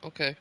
Okay.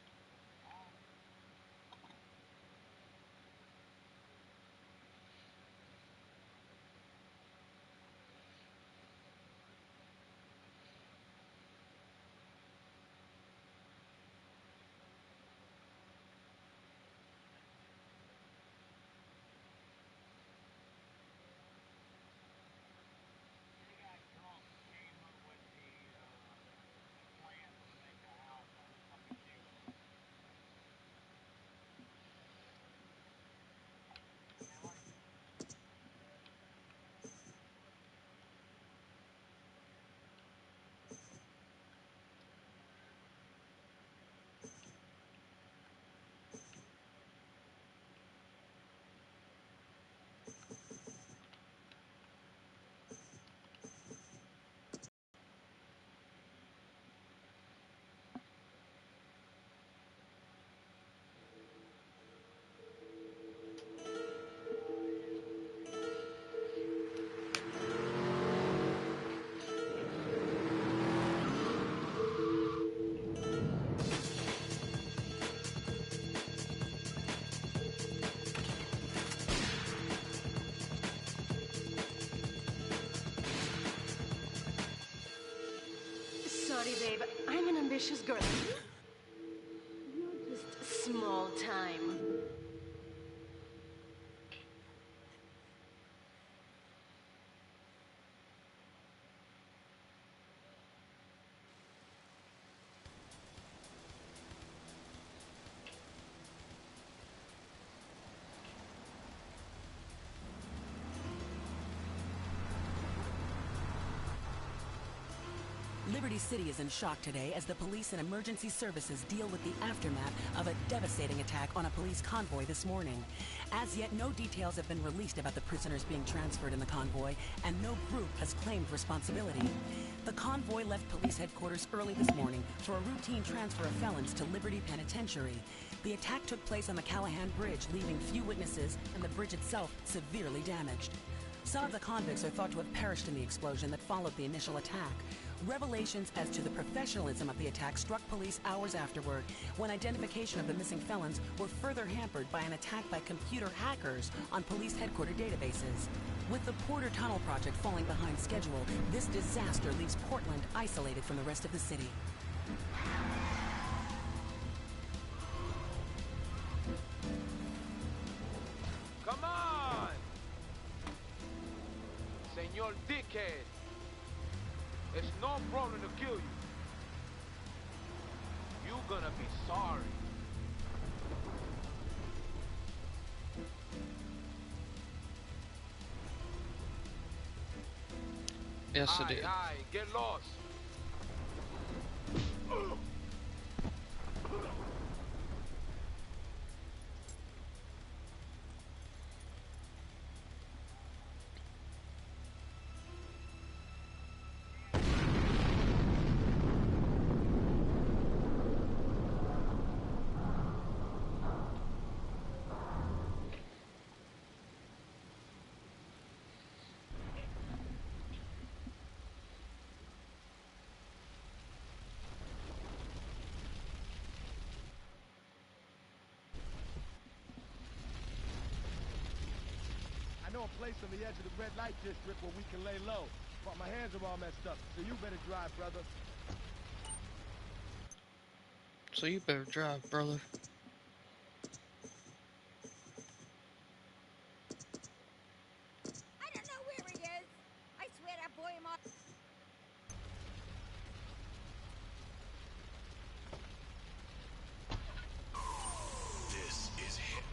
Sorry, babe. I'm an ambitious girl. You're just small time. Liberty City is in shock today as the police and emergency services deal with the aftermath of a devastating attack on a police convoy this morning. As yet, no details have been released about the prisoners being transferred in the convoy, and no group has claimed responsibility. The convoy left police headquarters early this morning for a routine transfer of felons to Liberty Penitentiary. The attack took place on the Callahan Bridge, leaving few witnesses and the bridge itself severely damaged. Some of the convicts are thought to have perished in the explosion that followed the initial attack. Revelations as to the professionalism of the attack struck police hours afterward, when identification of the missing felons were further hampered by an attack by computer hackers on police headquarters databases. With the Porter Tunnel project falling behind schedule, this disaster leaves Portland isolated from the rest of the city. Come on! Senor Dickhead! It's no problem to kill you. You gonna be sorry. Yes, it is. Aye, get lost. I know a place on the edge of the red light district where we can lay low. But my hands are all messed up, so you better drive, brother. So you better drive, brother. I don't know where he is. I swear that boy him up. This is him.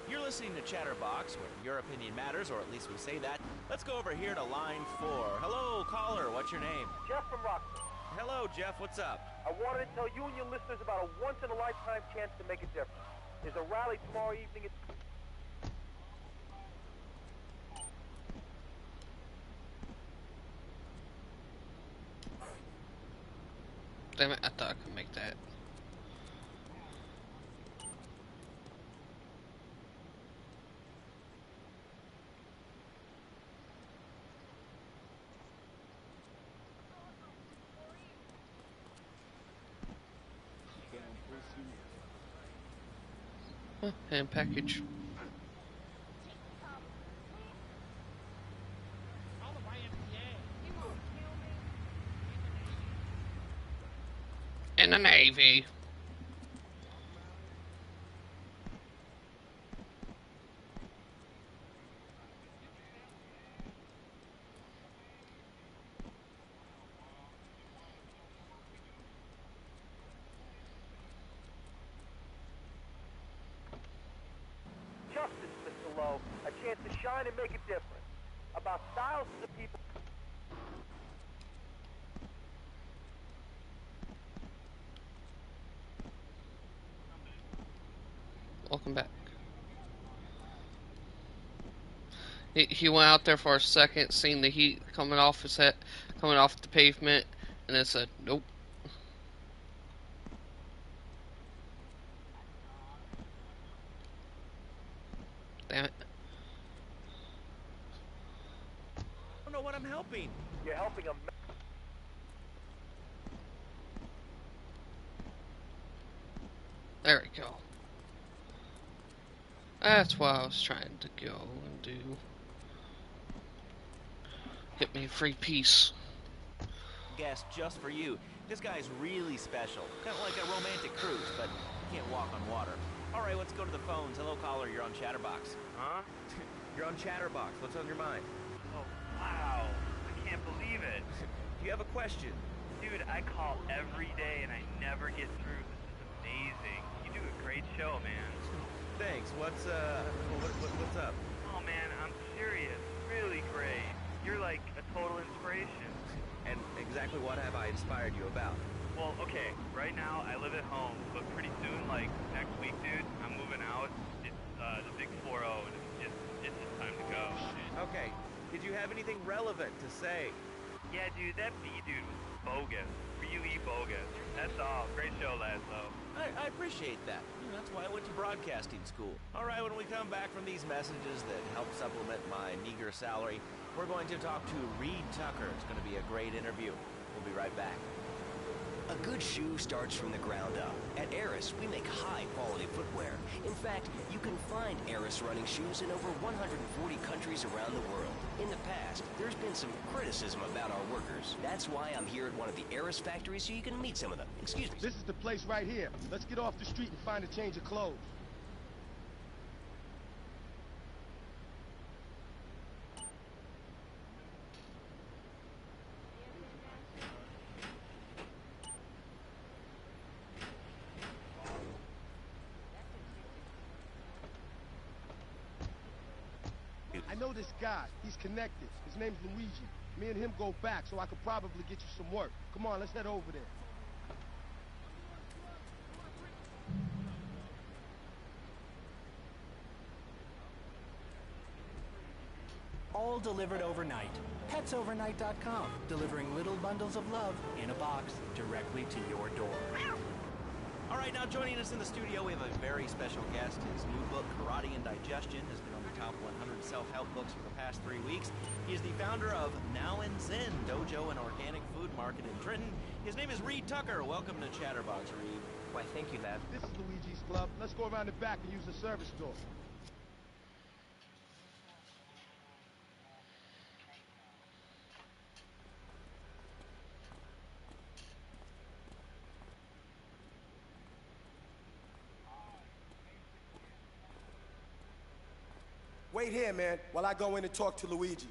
You're listening to Chatterbox, where your opinion matters, or at least we say that. Let's go over here to line 4. Hello, caller. What's your name? Jeff from Rockville. Hello, Jeff. What's up? I wanted to tell you and your listeners about a once-in-a-lifetime chance to make a difference. There's a rally tomorrow evening at... Damn it, I thought I could make that. Huh, and package. In the Navy. Justice, Mr. Lowe. A chance to shine and make a difference. About thousands of people. Welcome back. He went out there for a second, seen the heat coming off his head, coming off the pavement, and then said, "Nope." Damn it. I don't know what I'm helping. You're helping a. There we go. That's what I was trying to go and do. Get me a free piece. Guest just for you. This guy's really special. Kind of like a romantic cruise, but you can't walk on water. All right, let's go to the phones. Hello, caller. You're on Chatterbox. Huh? You're on Chatterbox. What's on your mind? Oh, wow. I can't believe it. Do you have a question? Dude, I call every day and I never get through. This is amazing. You do a great show, man. Thanks. What's up? Oh, man, I'm serious. Really great. You're like a total inspiration. And exactly what have I inspired you about? Well, okay, right now I live at home, but pretty soon, like next week, dude, I'm moving out. It's the big 4-0, and it's just time to go. Okay. Did you have anything relevant to say? Yeah, dude, that B dude was bogus. Really bogus. That's all. Great show, lads, though. I appreciate that. That's why I went to broadcasting school. All right, when we come back from these messages that help supplement my meager salary, we're going to talk to Reed Tucker. It's going to be a great interview. We'll be right back. A good shoe starts from the ground up. At Eris, we make high-quality footwear. In fact, you can find Eris running shoes in over 140 countries around the world. In the past, there's been some criticism about our workers. That's why I'm here at one of the Eris factories so you can meet some of them. Excuse me. This is the place right here. Let's get off the street and find a change of clothes. I know this guy. He's connected. His name's Luigi. Me and him go back, so I could probably get you some work. Come on, let's head over there. All delivered overnight. PetsOvernight.com, delivering little bundles of love in a box directly to your door. All right, now joining us in the studio, we have a very special guest. His new book, Karate and Digestion, has been on the top 100 self-help books for the past 3 weeks. He is the founder of Now and Zen Dojo and Organic Food Market in Trenton. His name is Reed Tucker. Welcome to Chatterbox, Reed. Why, thank you, lad. This is Luigi's club. Let's go around the back and use the service door. Wait here, man, while I go in and talk to Luigi. Say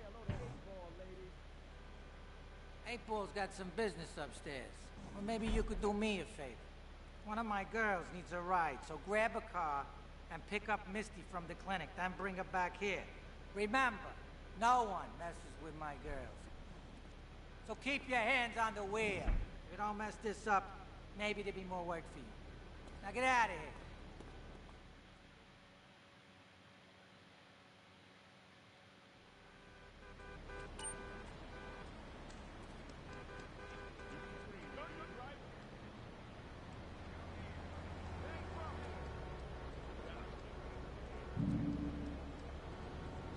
hello to 8-Ball, lady. 8-Ball's got some business upstairs. Or maybe you could do me a favor. One of my girls needs a ride, so grab a car and pick up Misty from the clinic, then bring her back here. Remember, no one messes with my girls. So keep your hands on the wheel. If you don't mess this up, maybe there'll be more work for you. Now get out of here.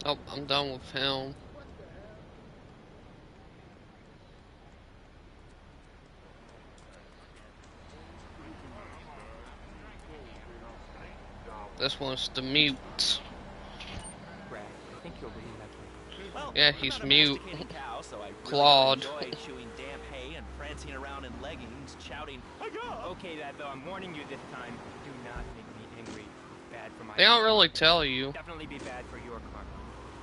Oh, I'm done with him. This one's the mute. Brad, I think you'll really like it. Well, Yeah, I'm he's not a mute. masticating cow, so I really Claude. don't enjoy chewing damp hay and prancing around in leggings, shouting, Okay, that though, I'm warning you this time. Do not make me angry. It's bad for my They don't car. really tell you. Definitely be bad for your car.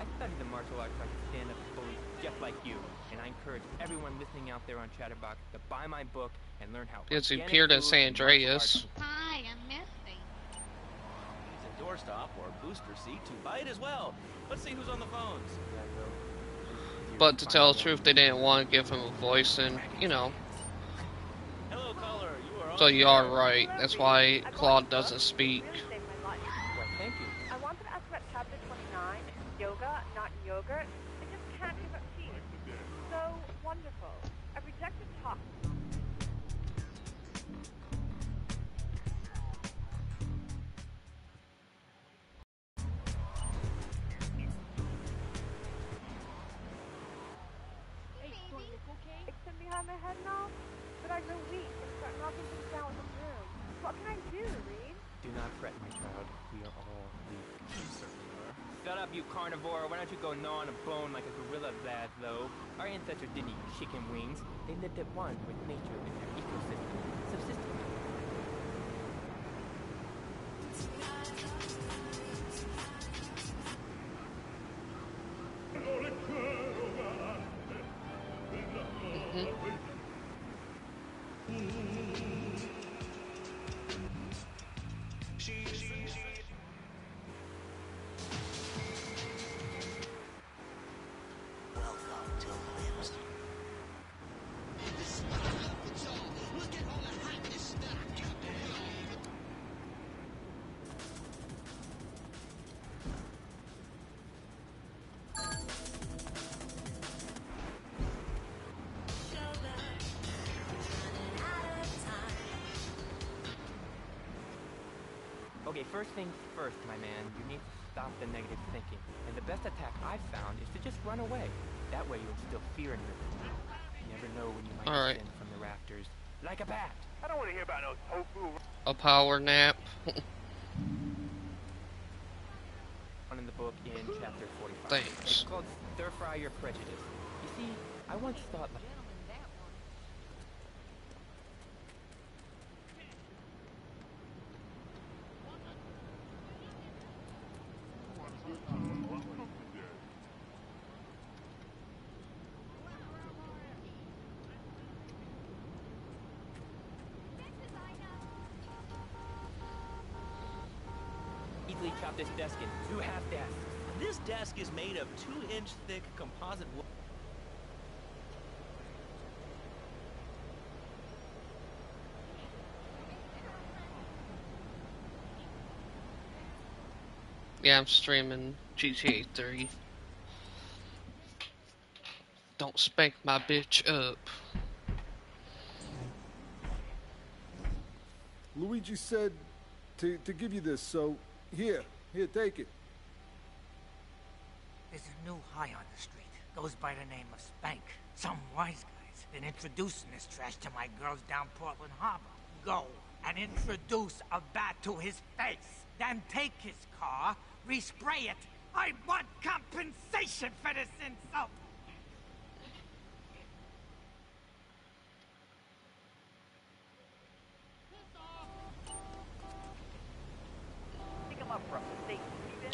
I studied the martial arts so I can stand up to bullies just like you. And I encourage everyone listening out there on Chatterbox to buy my book and learn how Because he organic appeared in food San and martial Andreas. arts- Hi, I'm Misty. use a doorstop or booster seat to buy it as well. Let's see who's on the phones. But to tell the truth, they didn't want to give him a voice, and, you know. Hello, caller. You are on So you the are air. right. That's why Claude doesn't speak. Why, thank you. I wanted to ask about chapter 29, yoga, not yogurt. I just can't give up peace. So wonderful. I rejected talk. It's behind my head now, but I grow weak and start knocking things down with a broom. What can I do, Reed? Do not fret, my child. We are all weak. You certainly are. Shut up, you carnivore. Why don't you go gnaw on a bone like a gorilla, Laszlo? Our ancestors didn't eat chicken wings. They lived at one with nature and their ecosystem. Subsistence. Okay, first things first, my man. You need to stop the negative thinking. And the best attack I've found is to just run away. That way you instill fear in your people. You never know when you might descend from the rafters. Like a bat. I don't want to hear about no tofu. A power nap. One in the book in chapter 45. Thanks. It's called Stir Fry Your Prejudice. You see, I once thought like... Easily chop this desk in 2 half desks. This desk is made of 2-inch thick composite wood. Yeah, I'm streaming GTA 3. Don't spank my bitch up. Luigi said to give you this, so here, take it. There's a new high on the street. Goes by the name of Spank. Some wise guys been introducing this trash to my girls down Portland Harbor. Go and introduce a bat to his face. Then take his car, respray it. I want compensation for this insult.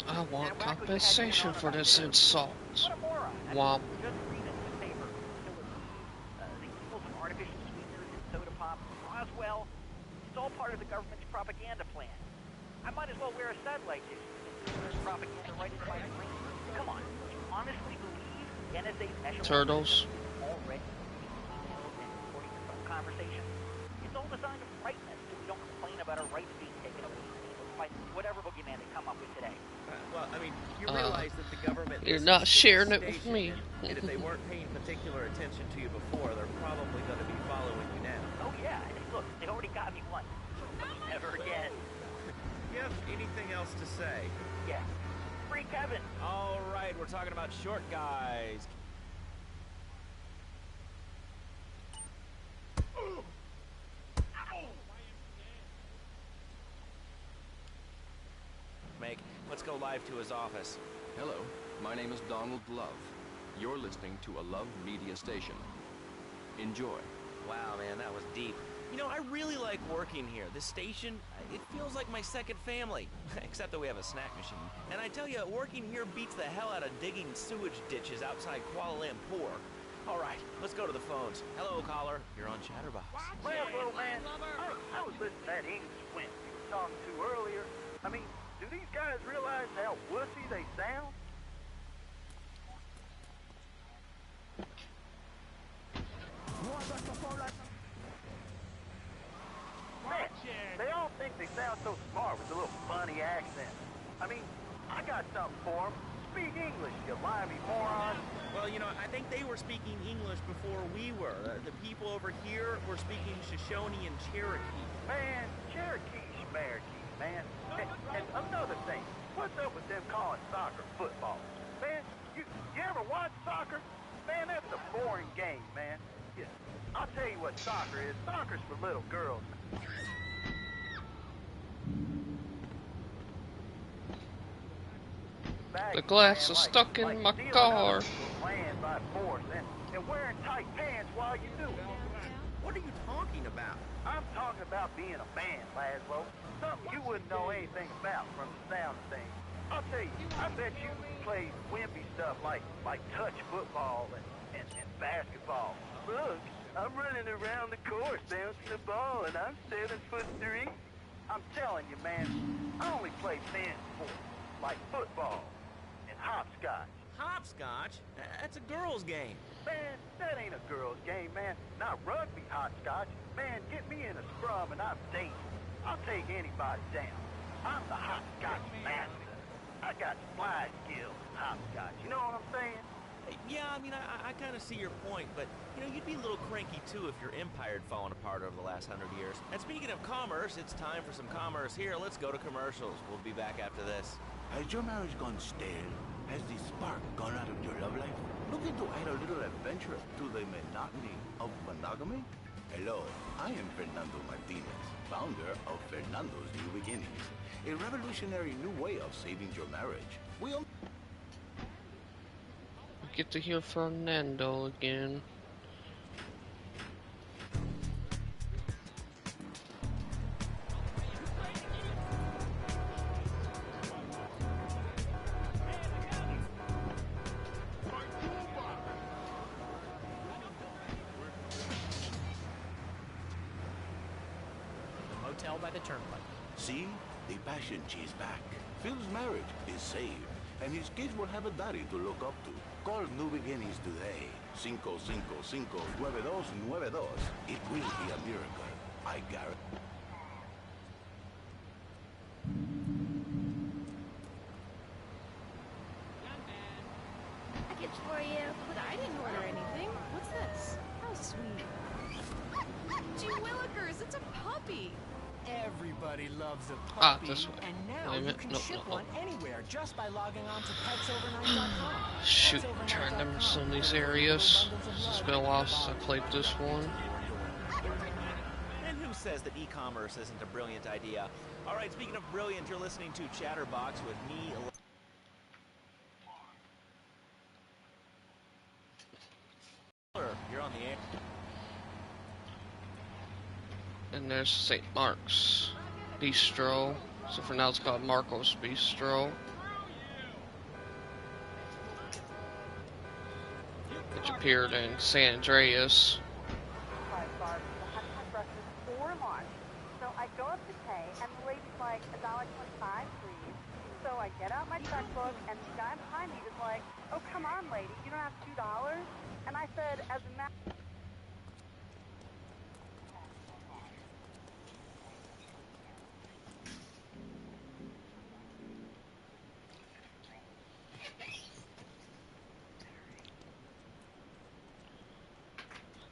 I want compensation for this insult. Womp. Artificial sweeteners in soda pop. Roswell. It's all part of the government's propaganda plan. I might as well wear a satellite dish. There's propaganda right into my brain. Come on, you honestly believe NSA's echelon Turtles. already and recording this conversation? It's all designed to frighten us so we don't complain about our rights being taken away by whatever boogeyman they come up with today. Well, I mean, you realize that the government... You're not sharing it with me. And if they weren't paying particular attention to you before, they're probably going to be following you now. Oh yeah, look, they already got me once. Never again. Do you have anything else to say? Yeah. Free Kevin. All right, we're talking about short guys. Let's go live to his office. Hello, my name is Donald Love. You're listening to a Love Media station. Enjoy. Wow, man, that was deep. You know, I really like working here. This station, it feels like my second family. Except that we have a snack machine. And I tell you, working here beats the hell out of digging sewage ditches outside Kuala Lumpur. All right, let's go to the phones. Hello, caller. You're on Chatterbox. Well, little man, I was listening to that English wimp you were talking to earlier. I mean, do these guys realize how wussy they sound? Man, they all think they sound so smart with a little funny accent. I mean, I got something for them. Speak English, you limey moron. Well, you know, I think they were speaking English before we were. The people over here were speaking Shoshone and Cherokee. Man, Cherokee, man. And another thing, what's up with them calling soccer football? Man, you ever watch soccer? Man, that's a boring game, man. Yeah, I'll tell you what soccer is. Soccer's for little girls. The glass is stuck in my car. Land by force and wearing tight pants while you do it. What are you talking about? I'm talking about being a man, Laszlo. Something you wouldn't know anything about from the sound of things. I'll tell you, I bet you play wimpy stuff like touch football and basketball. Look, I'm running around the court bouncing the ball and I'm 7'3". I'm telling you, man, I only play man sports like football and hopscotch. Hopscotch? That's a girl's game. Man, that ain't a girl's game, man. Not rugby hopscotch. Man, get me in a scrum and I'm dangerous. I'll take anybody down. I'm the hopscotch master. I got fly skills in hopscotch. You know what I'm saying? Yeah, I mean, I kind of see your point, but, you know, you'd be a little cranky, too, if your empire had fallen apart over the last 100 years. And speaking of commerce, it's time for some commerce here. Let's go to commercials. We'll be back after this. Has your marriage gone stale? Has the spark gone out of your love life? Looking to add a little adventure to the monotony of monogamy? Hello, I am Fernando Martinez, founder of Fernando's New Beginnings, a revolutionary new way of saving your marriage. We get to hear Fernando again. Motel by the turnpike. See? The passion is back. Phil's marriage is saved, and his kids will have a daddy to look up to. Call New Beginnings today. 555-9292. It will be a miracle. I guarantee. Package for you, but I didn't order anything. What's this? How sweet. Gee willikers, it's a puppy. Everybody loves a puppy, this way. and now Wait a you minute. can No, ship no, no. one anywhere just by logging on to petsovernight.com. Shoot, trying them in some of these areas. It's been a while since I played this one. And who says that e-commerce isn't a brilliant idea? All right, speaking of brilliant, you're listening to Chatterbox with me. You're on the air. And there's St. Mark's Bistro. So for now it's called Marco's Bistro. Which appeared in San Andreas. For lunch. So I go up to pay, and the lady's like, $1.25, please. So I get out my checkbook, and the guy behind me is like, oh, come on, lady, you don't have $2? And I said, as a matter...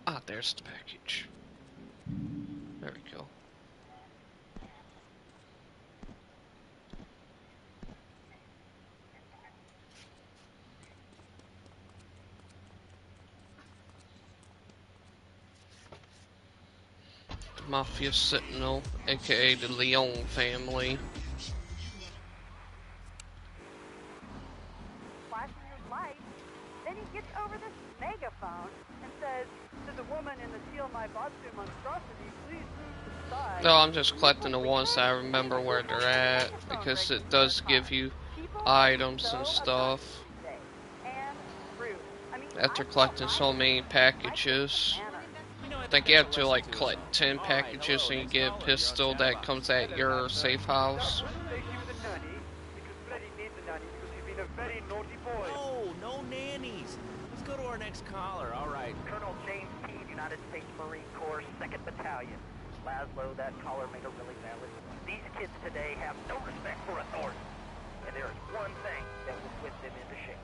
Ah, there's the package. There we go. Mafia Sentinel, aka the Leon family. Flashing his light. Then he gets over this megaphone and says to the woman in the Seal My Botsu monstrosity, please move to the side. No, I'm just collecting the ones that I remember where they're at, because it does give you items and stuff. After collecting so many packages, I think you have to like collect 10 packages and you get a pistol that comes at your safe house. Oh, no nannies. Let's go to our next caller. All right. Colonel James T., United States Marine Corps, 2nd Battalion. Laszlo, that caller made a really valid point. These kids today have no respect for authority. And there is one thing that will whip them into shape.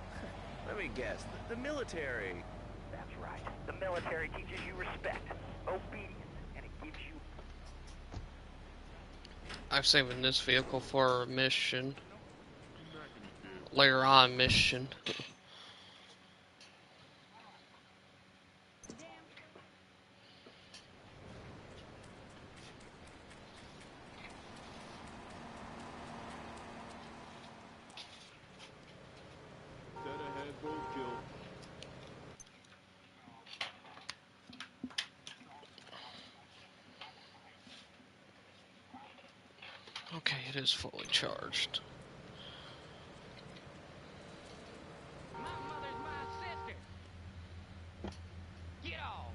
Let me guess. The military. That's right. The military teaches you respect, obedience, and it gives you... I'm saving this vehicle for a mission. Later on mission. Okay, it is fully charged. My mother's my sister. Get off.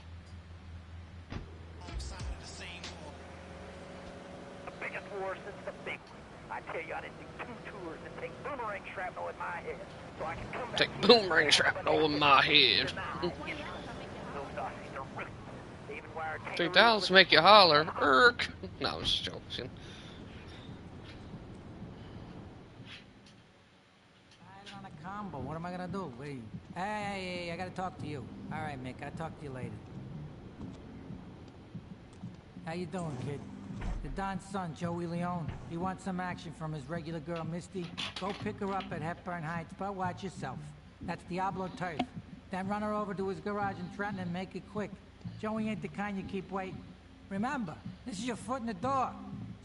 The biggest war since the big one. I tell you, I didn't do 2 tours and take boomerang shrapnel in my head, so I can come back. Take boomerang shrapnel in my head. $3,000 make you holler. Irk. No, I was just joking. On a combo. What am I gonna do? Wait. Hey, I gotta talk to you. All right, Mick. I'll talk to you later. How you doing, kid? The Don's son, Joey Leone. He wants some action from his regular girl, Misty. Go pick her up at Hepburn Heights, but watch yourself. That's Diablo turf. Then run her over to his garage in Trenton and make it quick. Joey ain't the kind you keep waiting. Remember, this is your foot in the door.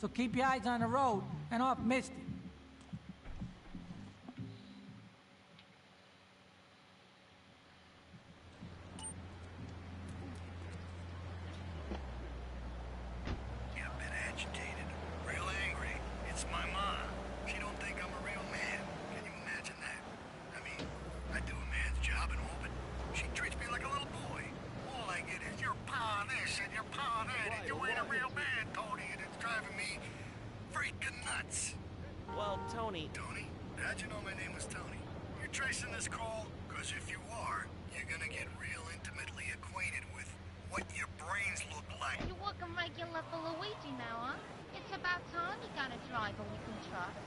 So keep your eyes on the road and off Misty. Agitated, real angry. It's my mom. She don't think I'm a real man. Can you imagine that? I mean, I do a man's job and all, but she treats me like a little boy. All I get is your paw this and your paw that, and you ain't a real man, Tony, and it's driving me freaking nuts. Well, Tony... Tony? How'd you know my name was Tony? You're tracing this call? Because if you are, you're gonna get real intimately acquainted with what your brains look like. You work a regular for Luigi now, huh? It's about time you got a driver we can trust.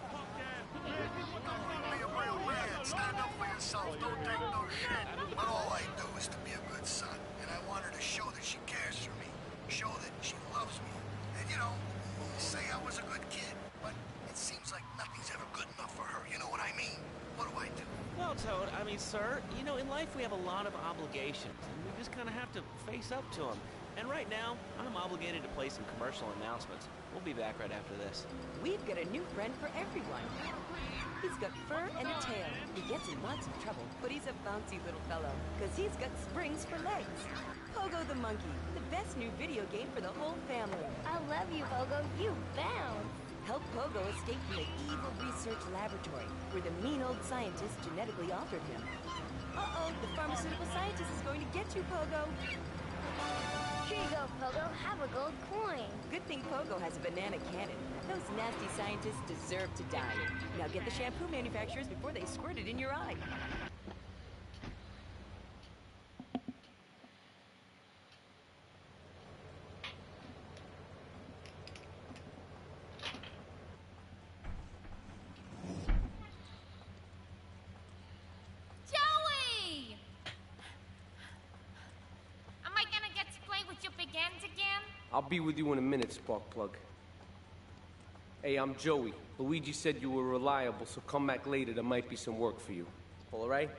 Be a real man. Stand up for yourself. Don't take no shit. But all I do is to be a good son. And I want her to show that she cares for me. Show that she loves me. And, you know, say I was a good kid. But it seems like nothing's ever good enough for her. You know what I mean? What do I do? Well, Toad, I mean, sir, you know, in life we have a lot of obligations, and we just kind of have to face up to them. And right now, I'm obligated to play some commercial announcements. We'll be back right after this. We've got a new friend for everyone. He's got fur and a tail. He gets in lots of trouble, but he's a bouncy little fellow, because he's got springs for legs. Pogo the Monkey, the best new video game for the whole family. I love you, Pogo. You bounce. Help Pogo escape from the evil research laboratory, where the mean old scientist genetically altered him. Uh-oh, the pharmaceutical scientist is going to get you, Pogo. Here you go, Pogo. Have a gold coin. Good thing Pogo has a banana cannon. Those nasty scientists deserve to die. Now get the shampoo manufacturers before they squirt it in your eye. Joey! Am I gonna get to play with your big ends again? I'll be with you in a minute, Sparkplug. Hey, I'm Joey. Luigi said you were reliable, so come back later. There might be some work for you. All right?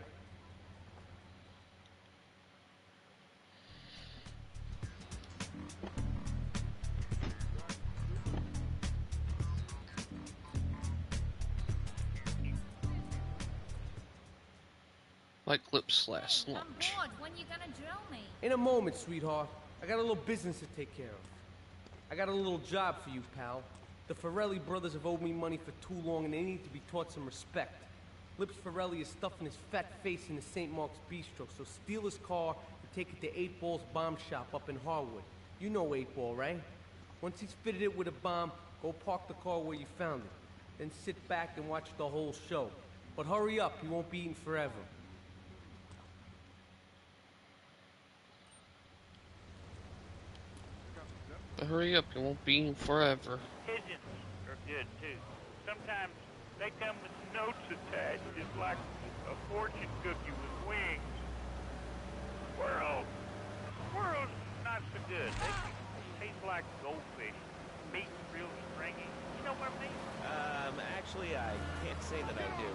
Like Clip's last I'm lunch. bored. When you gonna drill me? In a moment, sweetheart. I got a little business to take care of. I got a little job for you, pal. The Farrelly brothers have owed me money for too long, and they need to be taught some respect. Lips Farrelly is stuffing his fat face in the St. Mark's Bistro, so steal his car and take it to 8 Ball's bomb shop up in Harwood. You know 8 Ball, right? Once he's fitted it with a bomb, go park the car where you found it. Then sit back and watch the whole show. But hurry up, he won't be eating forever. But hurry up, you won't be eating forever. Pigeons are good too. Sometimes they come with notes attached, just like a fortune cookie with wings. Squirrels not so good. They taste like goldfish. Meat real stringy. You know what I mean? Actually, I can't say that I do.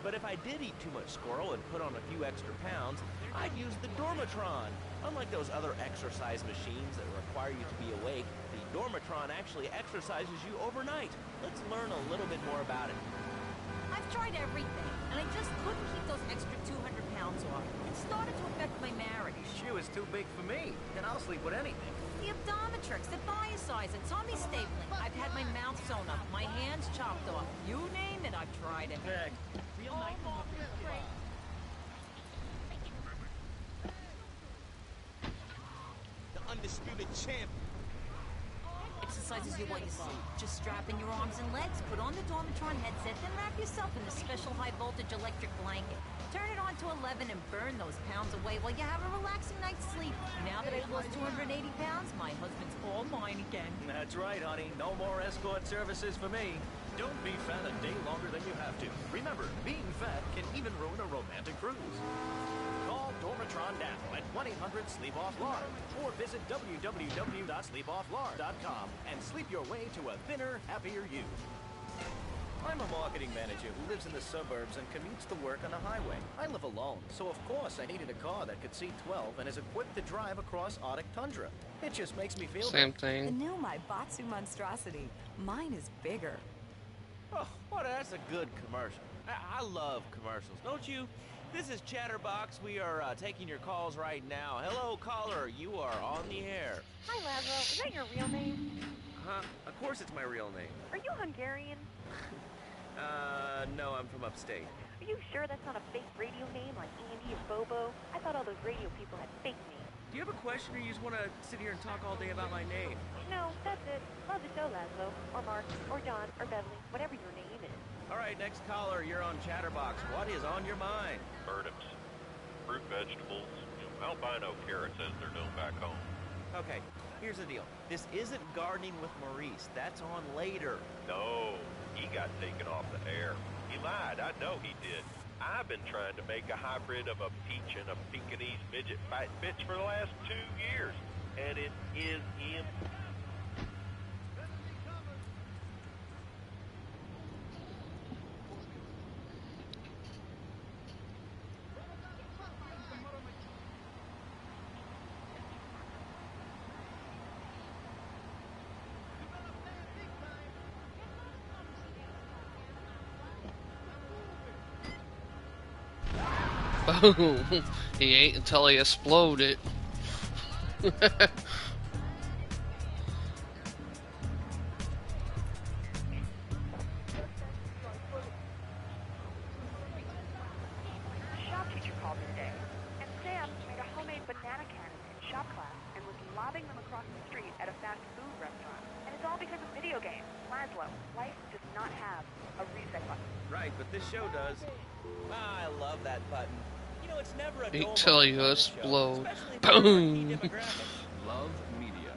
But if I did eat too much squirrel and put on a few extra pounds, I'd use the Dormatron. Unlike those other exercise machines that require you to be awake, the Dormatron actually exercises you overnight. Let's learn a little bit more about it. I've tried everything, and I just couldn't keep those extra 200 pounds off. It started to affect my marriage. Shoe is too big for me, and I'll sleep with anything. The Optometrix, the Biosize, the tummy stapling. I've had my mouth sewn up, my hands chopped off. You name it, I've tried it. Real nice. The undisputed champ. Exercises you while you sleep. Just strap in your arms and legs, put on the Dormatron headset, then wrap yourself in the special high-voltage electric blanket. Turn it on to 11 and burn those pounds away while you have a relaxing night's sleep. Now that I've lost 280 pounds, my husband's all mine again. That's right, honey. No more escort services for me. Don't be fat a day longer than you have to. Remember, being fat can even ruin a romantic cruise. Call Dormatron now at 1-800-SLEEP-OFF-LARD or visit www.sleepofflard.com and sleep your way to a thinner, happier you. I'm a marketing manager who lives in the suburbs and commutes to work on the highway. I live alone, so of course I needed a car that could seat 12 and is equipped to drive across Arctic tundra. It just makes me feel Same The thing. new Maibatsu monstrosity. Mine is bigger. Oh, well, that's a good commercial. I love commercials, don't you? This is Chatterbox. We are taking your calls right now. Hello, caller. You are on the air. Hi, Lazlo. Is that your real name? Huh? Of course it's my real name. Are you Hungarian? No, I'm from upstate. Are you sure that's not a fake radio name like Andy or Bobo? I thought all those radio people had fake names. Do you have a question, or you just want to sit here and talk all day about my name? No, that's it. Love the show, Lazlo. Or Mark, or John, or Beverly, whatever your name is. All right, next caller. You're on Chatterbox. What is on your mind? Turnips, fruit, vegetables, albino carrots as they're known back home. Okay, here's the deal. This isn't Gardening with Maurice. That's on later. No, he got taken off the air. He lied. I know he did. I've been trying to make a hybrid of a peach and a Pekingese midget fight bitch for the last 2 years, and it is him. Boom! He ate until he exploded. Shop teacher called today, and Sam made a homemade banana cannon in shop class and was lobbing them across the street at a fast food restaurant. And it's all because of video games. Laszlo, life does not have a reset button. Right, but this show does. I love that button. You know, it's never a dull Until moment you on this show, explode. especially if you're a key Boom! demographic. Love Media,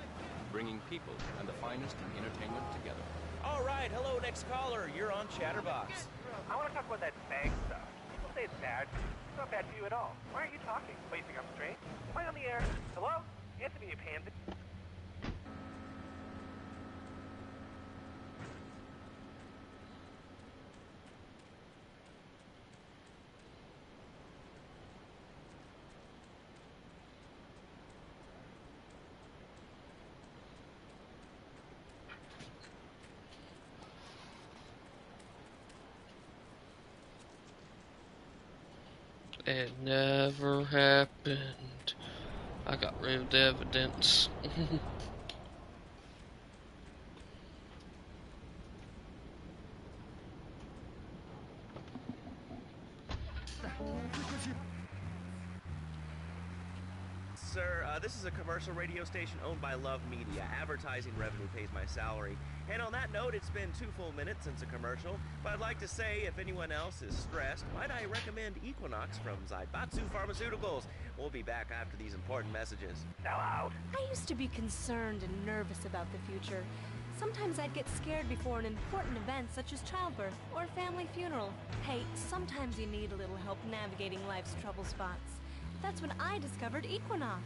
bringing people and the finest in entertainment together. All right, hello, next caller. You're on Chatterbox. I want to talk about that bang stuff. People say it's bad. It's not bad for you at all. Why aren't you talking? What, you think I'm strange? Am I on the air? Hello? Answer me, you pansy. It never happened. I got rid of the evidence. Sir, this is a commercial radio station owned by Love Media. Advertising revenue pays my salary. And on that note, it's been 2 full minutes since a commercial. But I'd like to say, if anyone else is stressed, might I recommend Equinox from Zaibatsu Pharmaceuticals. We'll be back after these important messages. Now out. I used to be concerned and nervous about the future. Sometimes I'd get scared before an important event such as childbirth or a family funeral. Hey, sometimes you need a little help navigating life's trouble spots. That's when I discovered Equinox.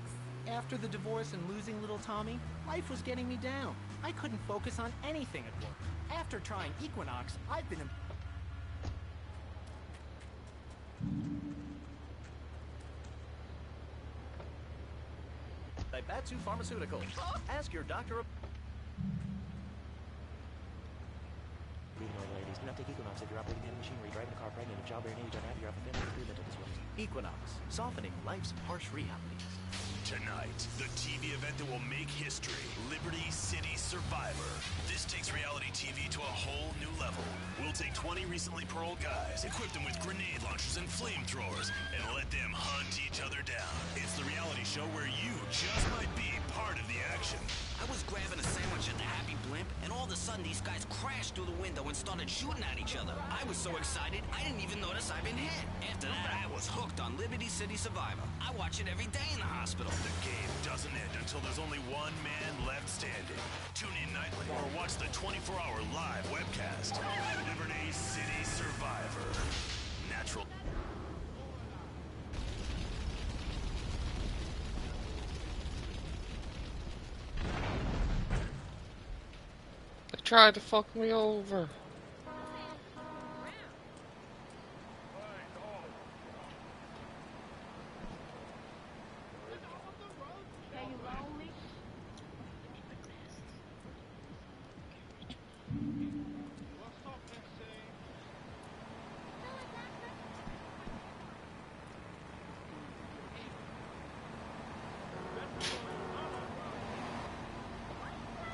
After the divorce and losing little Tommy, life was getting me down. I couldn't focus on anything at work. After trying Equinox, I've been... Zaibatsu Pharmaceuticals. Ask your doctor... Good evening, ladies. Do not take Equinox if you're operating heavy machinery, driving a car pregnant, of childbearing age, unhappy, or have a family history of mental disorders. Equinox, softening life's harsh realities. Tonight, the TV event that will make history, Liberty City Survivor. This takes reality TV to a whole new level. We'll take 20 recently paroled guys, equip them with grenade launchers and flamethrowers, and let them hunt each other down. It's the reality show where you just might be part of the action. I was grabbing a sandwich at the Happy Blimp, and all of a sudden these guys crashed through the window and started shooting at each other. I was so excited, I didn't even notice I'd been hit. After that, I was hooked on Liberty City Survivor. I watch it every day in the hospital. The game doesn't end until there's only one man left standing. Tune in nightly or watch the 24-hour live webcast. Liberty City Survivor. Natural. They tried to fuck me over.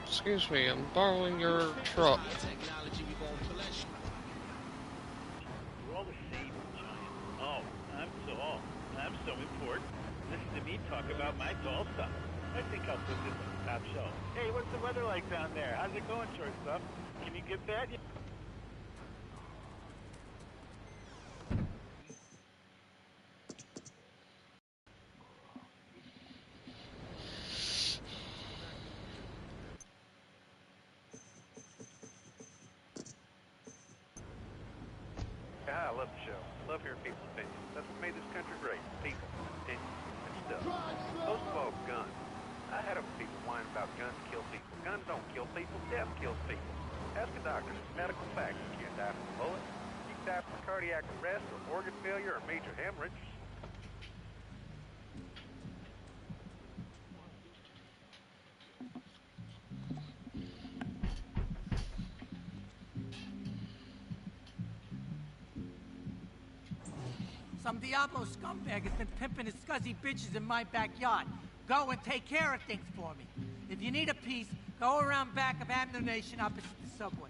Excuse me, I'm borrowing your truck. We're all the same, giant. Oh, I'm so important. Listen to me talk about my tall stuff. I think I'll put this on the top shelf. Hey, what's the weather like down there? How's it going, shortstop? Can you get that? I love the show. Love hearing people's opinions. That's what made this country great. People, opinions, and stuff. Most of all, guns. I had enough people whining about guns kill people. Guns don't kill people. Death kills people. Ask a doctor. It's medical fact. You can't die from a bullet. You can die from a cardiac arrest or organ failure or major hemorrhage. Some Diablo scumbag has been pimping his scuzzy bitches in my backyard. Go and take care of things for me. If you need a piece, go around back of Ammunition opposite the subway.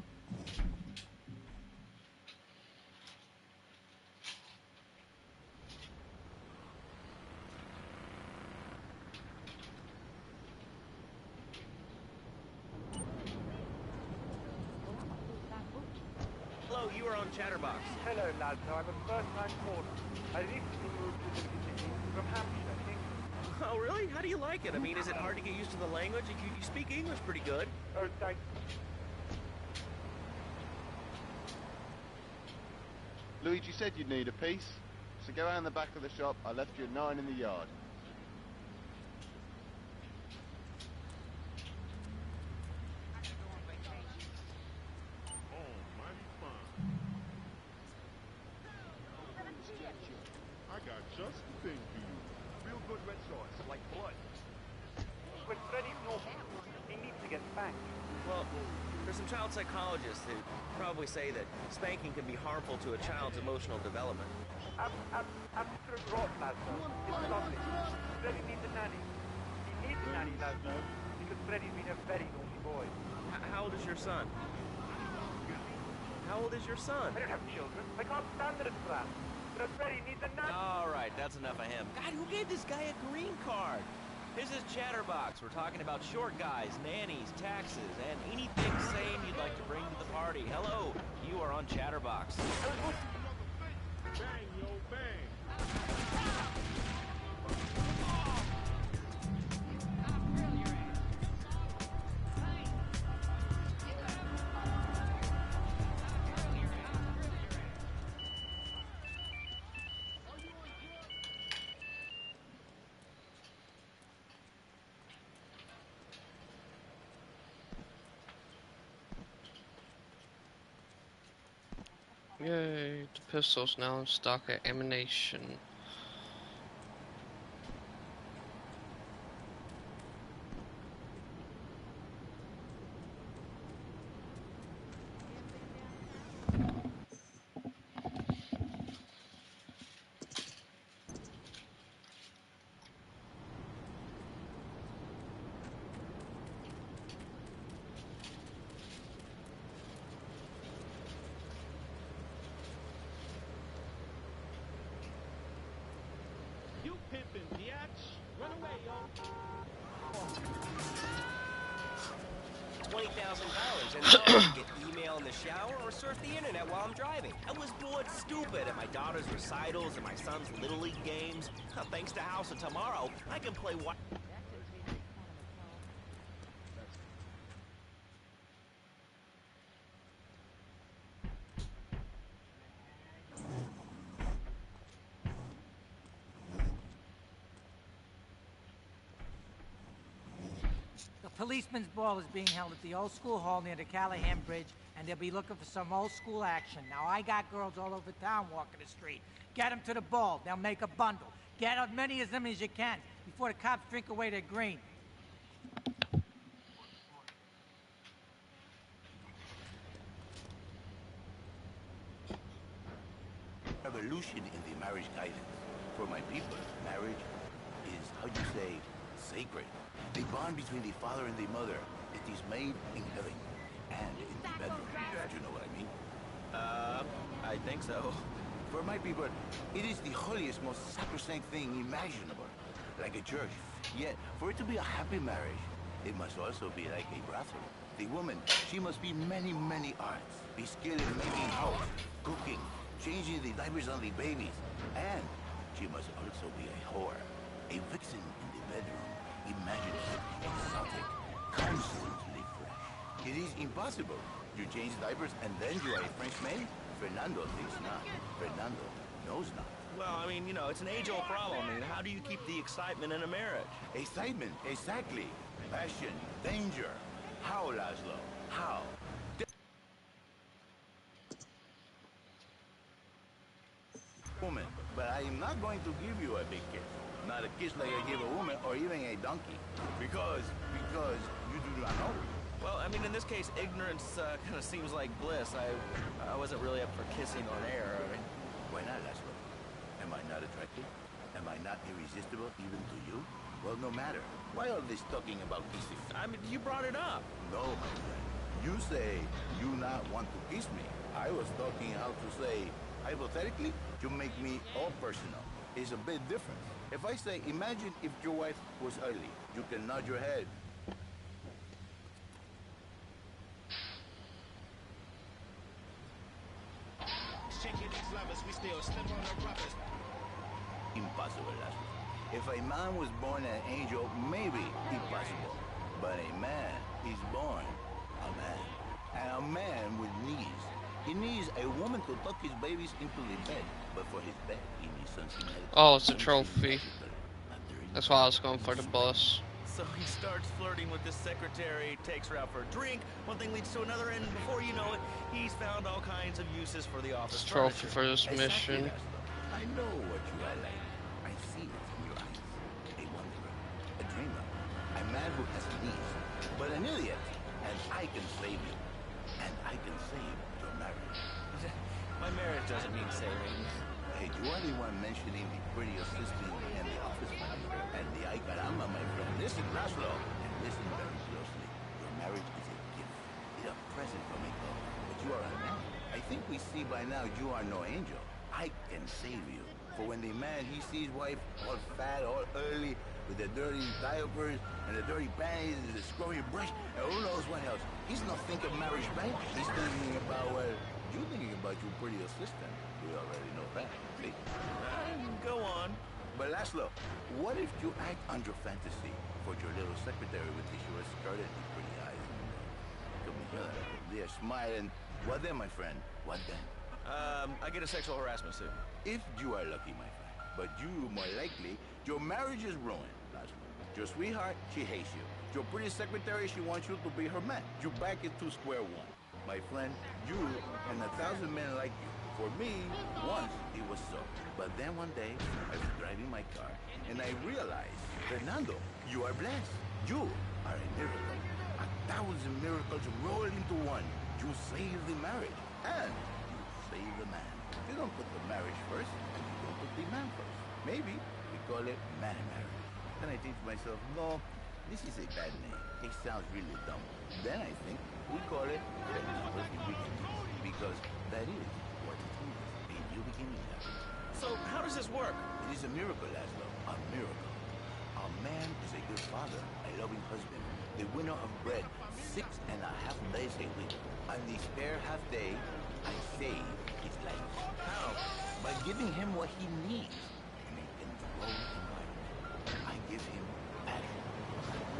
Hello, you are on Chatterbox. Hello, lads. So I'm a first-time caller. I recently moved to the city from Hampshire, England. Oh, really? How do you like it? I mean, is it hard to get used to the language? You speak English pretty good. Oh, thanks. Luigi said you'd need a piece, so go around the back of the shop. I left you a 9 in the yard. I got just the thing for you. Real good red sauce, like blood. But Freddy's no... He needs to get spanked. Well, there's some child psychologists who probably say that spanking can be harmful to a child's emotional development. I'm just sort of rot, Laszlo. It's lovely. Freddy needs a nanny. He needs a nanny, Laszlo, because Freddy's been a very naughty boy. How old is your son? How old is your son? I don't have children. I can't stand it, Fran. But Freddy needs a nanny. All right, that's enough of him. God, who gave this guy a green card? This is Chatterbox. We're talking about short guys, nannies, taxes, and anything sane you'd like to bring to the party. Hello, you are on Chatterbox. Bang, yo, bang. Yay, the pistol's now in stock at Ammunition. You pimpin', biatch. Run away, yo. $20,000, and now I can get email in the shower or surf the internet while I'm driving. I was bored stupid at my daughter's recitals and my son's Little League games. Thanks to House of Tomorrow, I can play what... The policeman's ball is being held at the old school hall near the Callahan Bridge, and they'll be looking for some old school action. Now, I got girls all over town walking the street. Get them to the ball. They'll make a bundle. Get as many of them as you can before the cops drink away their green. Revolution in the marriage guidance. For my people, marriage is, how you say, sacred. The bond between the father and the mother. It is made in heaven and in the bedroom. Do you know what I mean? I think so. For my people, it is the holiest, most sacrosanct thing imaginable. Like a church. Yet, for it to be a happy marriage, it must also be like a brothel. The woman, she must be many, many arts. Be skilled in making house, cooking, changing the diapers on the babies. And she must also be a whore. A vixen in the bedroom. Imaginative, exotic, constantly fresh. It is impossible. You change diapers and then you are a French maid? Fernando thinks not. Fernando knows not. Well, I mean, you know, it's an age-old problem. I mean, how do you keep the excitement in a marriage? Excitement, exactly. Passion, danger. How, Laszlo? How? Woman, but I am not going to give you a big kiss. Not a kiss like I give a woman or even a donkey. Because you do not know. Well, I mean, in this case, ignorance kind of seems like bliss. I wasn't really up for kissing on air. I mean, why not, Laszlo? Am I not attractive? Am I not irresistible even to you? Well, no matter. Why all this talking about kissing? I mean, you brought it up. No, my friend. You say you not want to kiss me. I was talking how to say, hypothetically, you make me all personal. It's a bit different. If I say, imagine if your wife was ugly, you can nod your head. Impossible, Laszlo. If a man was born an angel, maybe impossible. But a man is born a man. And a man with needs. He needs a woman to tuck his babies into the bed. But for his bed, he needs something else. Oh, it's a trophy. That's why I was going for the bus. So he starts flirting with this secretary, takes her out for a drink, one thing leads to another, and before you know it, he's found all kinds of uses for the office trophy for this exactly, mission. I know what you are like. I see it in your eyes. A wanderer, a dreamer, a man who has needs, but an idiot. And I can save you. And I can save your marriage. My marriage doesn't mean saving. Hey, do You are the one mentioning the pretty assistant and the office manager and the ay caramba, my friend. Listen, Laszlo, and listen very closely. Your marriage is a gift. It's a present from a God. But you are a man. I think we see by now you are no angel. I can save you. For when the man, he sees wife all fat, all early, with the dirty diapers and the dirty panties and the scrubby brush, and who knows what else. He's not thinking marriage bank. He's thinking about, well, you're thinking about your pretty assistant. We already know that, see? Go on. But Laszlo, what if you act under fantasy for your little secretary with the short skirt and the pretty eyes? Come here, they're smiling. What then, my friend? What then? I get a sexual harassment suit. If you are lucky, my friend. But you, more likely, your marriage is ruined, Laszlo. Your sweetheart, she hates you. Your pretty secretary, she wants you to be her man. You back into square one. My friend, you and 1,000 men like you. For me, once it was so. But then one day, I was driving my car, and I realized, Fernando, you are blessed. You are a miracle. 1,000 miracles rolled into one. You saved the marriage, and you saved the man. You don't put the marriage first, and you don't put the man first. Maybe we call it man marriage. Then I think to myself, no, this is a bad name. It sounds really dumb. Then I think we call it perfect beginning, because that is what it is, a new beginning. So how does this work? It is a miracle, Laszlo, a miracle. A man is a good father, a loving husband, the winner of bread 6.5 days a week. On the spare half day, I save his life. How? By giving him what he needs in a controlled environment. I give him passion.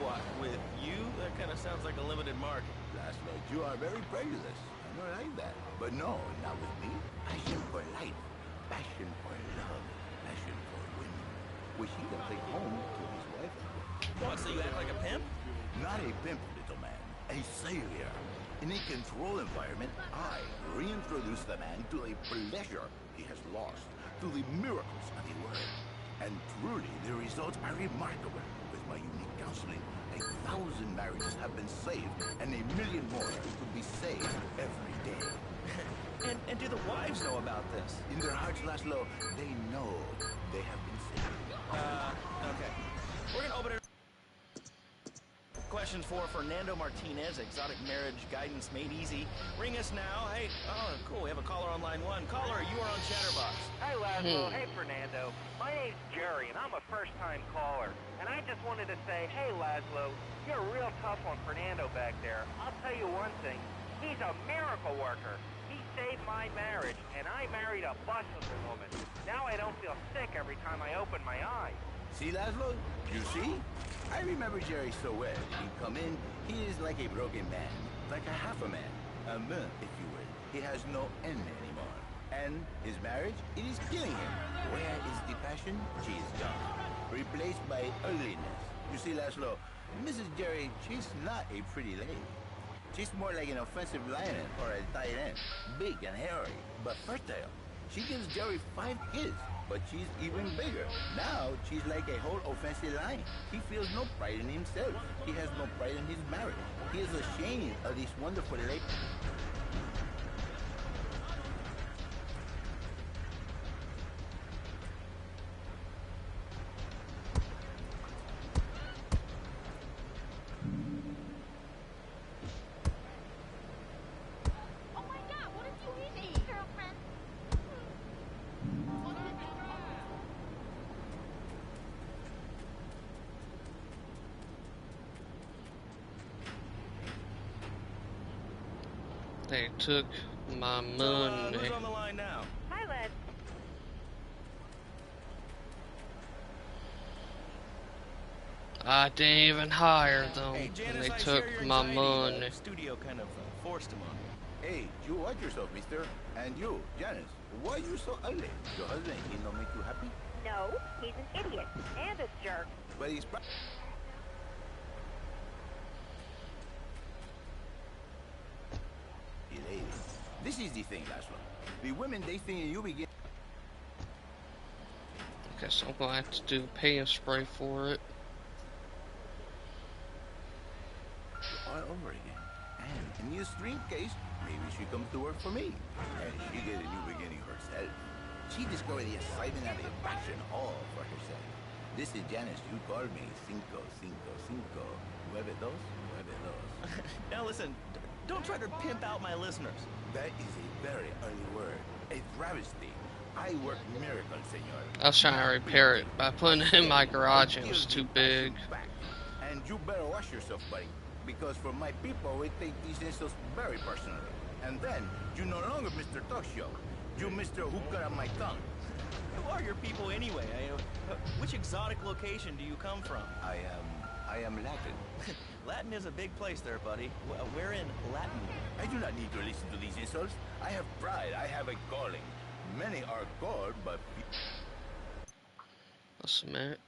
What, with you? That kind of sounds like a limited market. Laszlo, you are very prejudiced. I don't like that. But no, not with me. Passion for life. Passion for love. Passion for women. Which he can take home to his wife. What, so you act like a pimp? Not a pimp, little man. A savior. In a controlled environment, I reintroduce the man to a pleasure he has lost, to the miracles of the world. And truly, the results are remarkable. With my unique counseling, 1,000 marriages have been saved, and 1 million more could be saved every day. And do the wives know about this? In their hearts, Laszlo, they know they have been saved. Okay. We're gonna open it. Questions for Fernando Martinez, exotic marriage guidance made easy. Ring us now. Hey, oh, cool, we have a caller on line 1. Caller, you are on Chatterbox. Hey, Laszlo. Hey, Fernando. My name's Jerry, and I'm a first-time caller. And I just wanted to say, hey, Laszlo, you're real tough on Fernando back there. I'll tell you one thing. He's a miracle worker. He saved my marriage, and I married a bustless woman. Now I don't feel sick every time I open my eyes. See, Laszlo? You see? I remember Jerry so well. He come in, he is like a broken man, like a half a man, a man, if you will. He has no end anymore. And his marriage, it is killing him. Where is the passion? She is gone, replaced by ugliness. You see, Laszlo, Mrs. Jerry, she's not a pretty lady. She's more like an offensive lion or a tight end, big and hairy, but fertile. She gives Jerry 5 kids. But she's even bigger. Now, she's like a whole offensive lion. He feels no pride in himself. He has no pride in his marriage. He is ashamed of this wonderful lady. They took my money. Who's on the line now? Hi, Led. I didn't even hire them, Hey, Janice, and they I took share your my anxiety. money. The studio kind of forced him on me. Hey, you watch yourself, mister. And you, Janice, why are you so ugly? Your husband, he don't make you happy? No, he's an idiot and a jerk. But he's... Ladies, this is the thing, Laszlo. The women, they think you begin... Okay, so I'm gonna have to do pay and spray for it. All over again. And in the extreme case, maybe she comes to work for me. And she get a new beginning herself. She discovered the assignment at the fashion hall for herself. This is Janice. You called me 555 9292. Now listen, don't try to pimp out my listeners. That is a very early word. A travesty. I work miracles, senor. I was trying to repair it by putting it in my garage and it was too big. And you better watch yourself, buddy. Because for my people, we take these insults very personally. And then, you no longer Mr. Talk Show. You Mr. Who Cut Out My Tongue. Who are your people anyway? Which exotic location do you come from? I am Latin. Latin is a big place there, buddy. Where in Latin? I do not need to listen to these insults. I have pride. I have a calling. Many are called, but... Just a minute.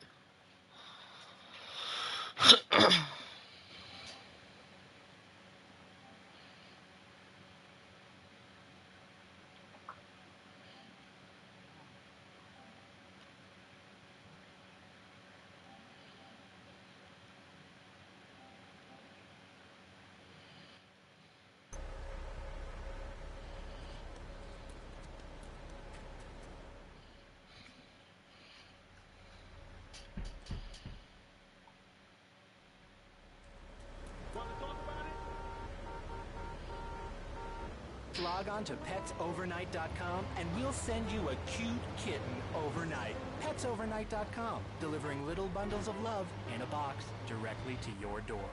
Log on to petsovernight.com and we'll send you a cute kitten overnight. Petsovernight.com, delivering little bundles of love in a box directly to your door.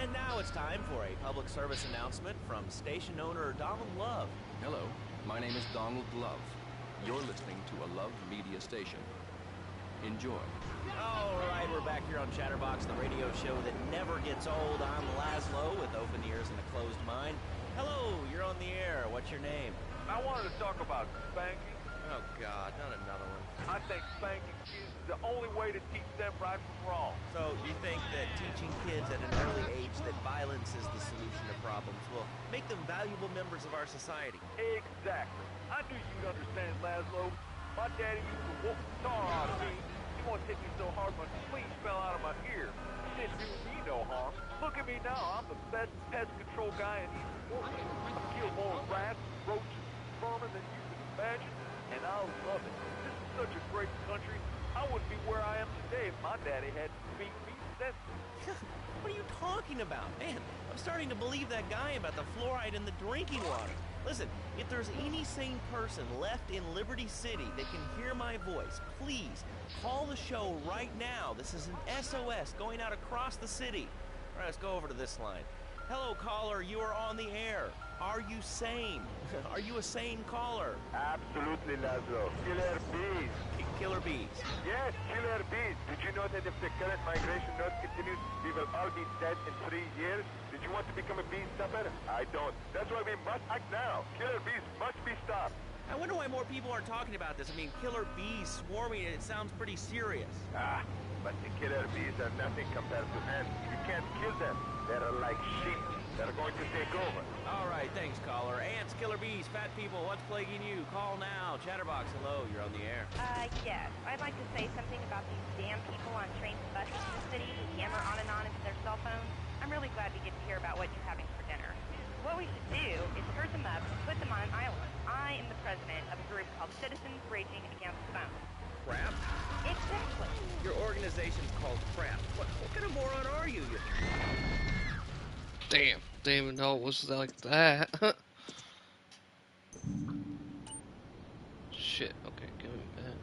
And now it's time for a public service announcement from station owner Donald Love. Hello, my name is Donald Love. You're listening to a Love Media station. Enjoy. All right, we're back here on Chatterbox, the radio show that never gets old. I'm Laszlo with open ears and a closed mind. Hello, you're on the air. What's your name? I wanted to talk about spanking. Oh, God, not another one. I think spanking kids is the only way to teach them right from wrong. So you think that teaching kids at an early age that violence is the solution to problems will make them valuable members of our society? Exactly. I knew you'd understand, Laszlo. My daddy used to whoop the tar out of me. He once hit me so hard my sleeve fell out of my ear. He didn't do me no harm. Look at me now. I'm the best pest control guy in East Portland. I've killed more rats, roaches, vermin than you can imagine, and I love it. This is such a great country. I wouldn't be where I am today if my daddy hadn't beat me senseless. What are you talking about? Man, I'm starting to believe that guy about the fluoride in the drinking water. Listen, if there's any sane person left in Liberty City that can hear my voice, please call the show right now. This is an SOS going out across the city. All right, let's go over to this line. Hello, caller, you are on the air. Are you sane? Are you a sane caller? Absolutely, Laszlo. Killer bees. Killer bees? Yes, killer bees. Did you know that if the current migration rate continues, we will all be dead in 3 years? Did you want to become a bee stopper? I don't. That's why we must act now. Killer bees must be stopped. I wonder why more people aren't talking about this. I mean, killer bees swarming, it sounds pretty serious. But the killer bees are nothing compared to ants. You can't kill them. They're like sheep. They're going to take over. All right, thanks, caller. Ants, killer bees, fat people, what's plaguing you? Call now. Chatterbox, hello, you're on the air. Yes. I'd like to say something about these damn people on trains and buses in the city who yammer on and on into their cell phones. I'm really glad we get to hear about what you're having for dinner. What we should do is herd them up and put them on an island. I am the president of a group called Citizens Raging Against the Phone. Crap? Exactly. Your organization's called Crap. What kind of moron are you? Damn, didn't even know it was like that. Shit, okay, give me that.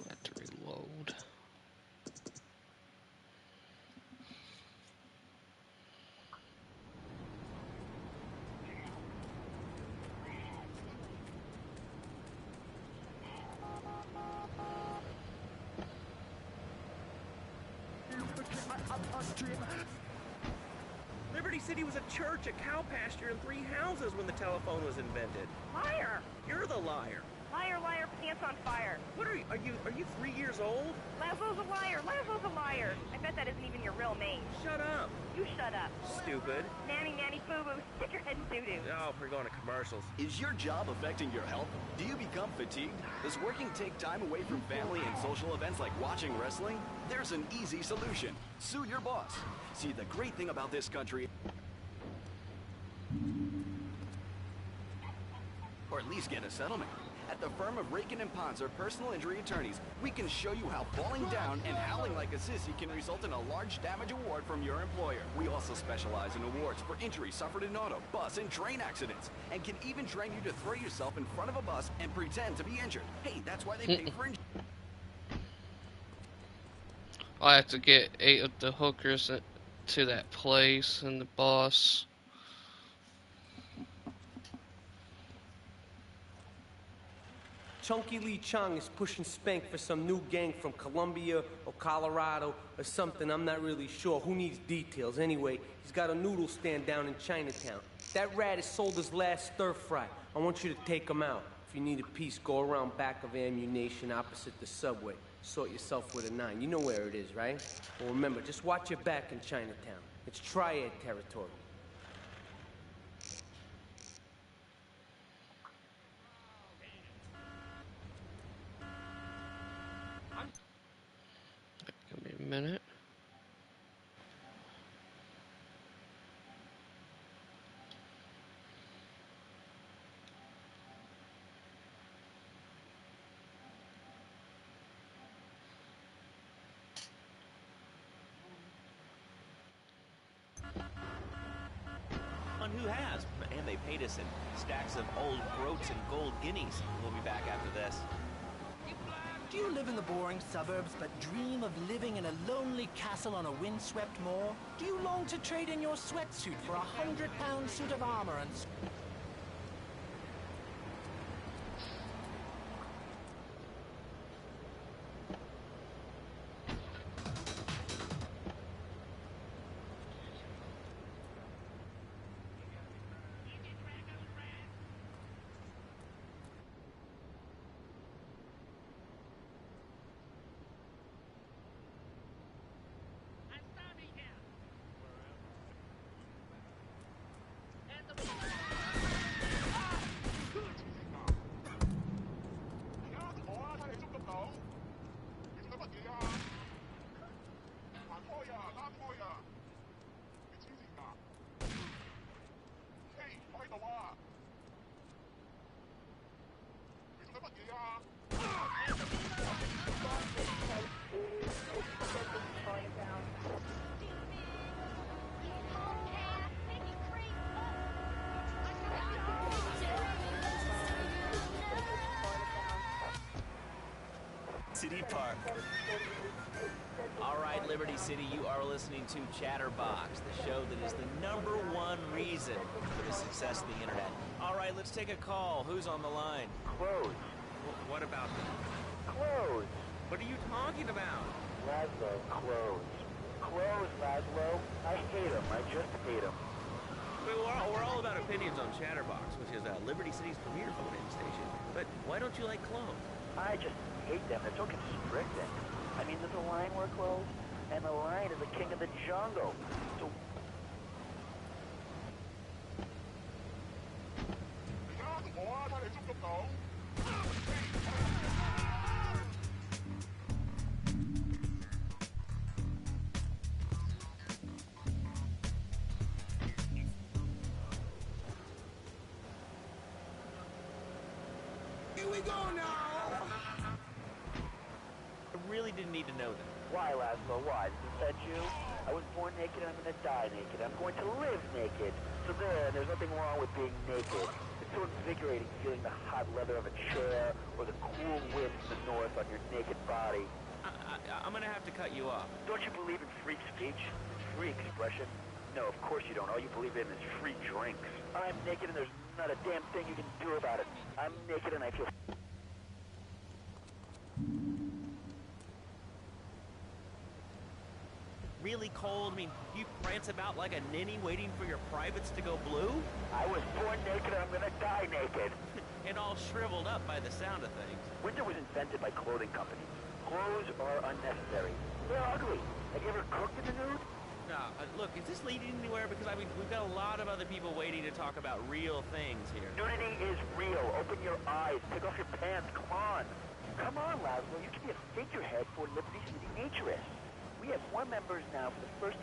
I have to reload. Liberty City was a church, a cow pasture, and 3 houses when the telephone was invented. Liar! You're the liar. Liar, liar, pants on fire. What are you 3 years old? Laszlo's a liar. Laszlo's a liar. I bet that isn't even your real name. Shut up. You shut up. Stupid. Nanny, nanny, boo-boo. Stick your head in doo-doo. Oh, we're going to commercials. Is your job affecting your health? Do you become fatigued? Does working take time away from family and social events like watching wrestling? There's an easy solution. Sue your boss. See, the great thing about this country... Or at least get a settlement. At the firm of Reagan & Ponzer Personal Injury Attorneys, we can show you how falling down and howling like a sissy can result in a large damage award from your employer. We also specialize in awards for injuries suffered in auto, bus, and train accidents, and can even train you to throw yourself in front of a bus and pretend to be injured. Hey, that's why they pay for injury. I have to get 8 of the hookers to that place and the boss. Chunky Lee Chung is pushing Spank for some new gang from Colombia or Colorado or something. I'm not really sure. Who needs details? Anyway, he's got a noodle stand down in Chinatown. That rat has sold his last stir fry. I want you to take him out. If you need a piece, go around back of Ammunition opposite the subway. Sort yourself with a 9. You know where it is, right? Well, remember, just watch your back in Chinatown. It's triad territory. Give me a minute. On Who Has? And they paid us in stacks of old groats and gold guineas. We'll be back after this. Do you live in the boring suburbs but dream of living in a lonely castle on a windswept moor? Do you long to trade in your sweatsuit for a 100-pound suit of armor and... City Park. All right, Liberty City, you are listening to Chatterbox, the show that is the #1 reason for the success of the internet. All right, let's take a call. Who's on the line? Clothes. What about them? Clothes. What are you talking about? Laszlo, clothes. Clothes, Laszlo. I hate them. I just hate them. We're all about opinions on Chatterbox, which is Liberty City's premier phone-in station. But why don't you like clothes? I just hate them. They're so constricting. I mean, there's a lion wear clothes, and the lion is the king of the jungle. So... Here we go now! I really didn't need to know that. Why, Laszlo? Why? Does it offend you? I was born naked, I'm gonna die naked. I'm going to live naked. So there's nothing wrong with being naked. It's so invigorating feeling the hot leather of a chair or the cool wind from the north on your naked body. I'm gonna have to cut you off. Don't you believe in free speech? Free expression? No, of course you don't. All you believe in is free drinks. I'm naked and there's not a damn thing you can do about it. I'm naked and I feel... Really cold? I mean, you prance about like a ninny waiting for your privates to go blue? I was born naked and I'm gonna die naked. And all shriveled up by the sound of things. Winter was invented by clothing companies. Clothes are unnecessary. They're ugly. Have you ever cooked in the nude? No, look, is this leading anywhere? Because, I mean, we've got a lot of other people waiting to talk about real things here. Nudity is real. Open your eyes. Take off your pants. Come on. Come on, Laszlo. You can be a figurehead for Liberty City Naturists. We have more members now for the first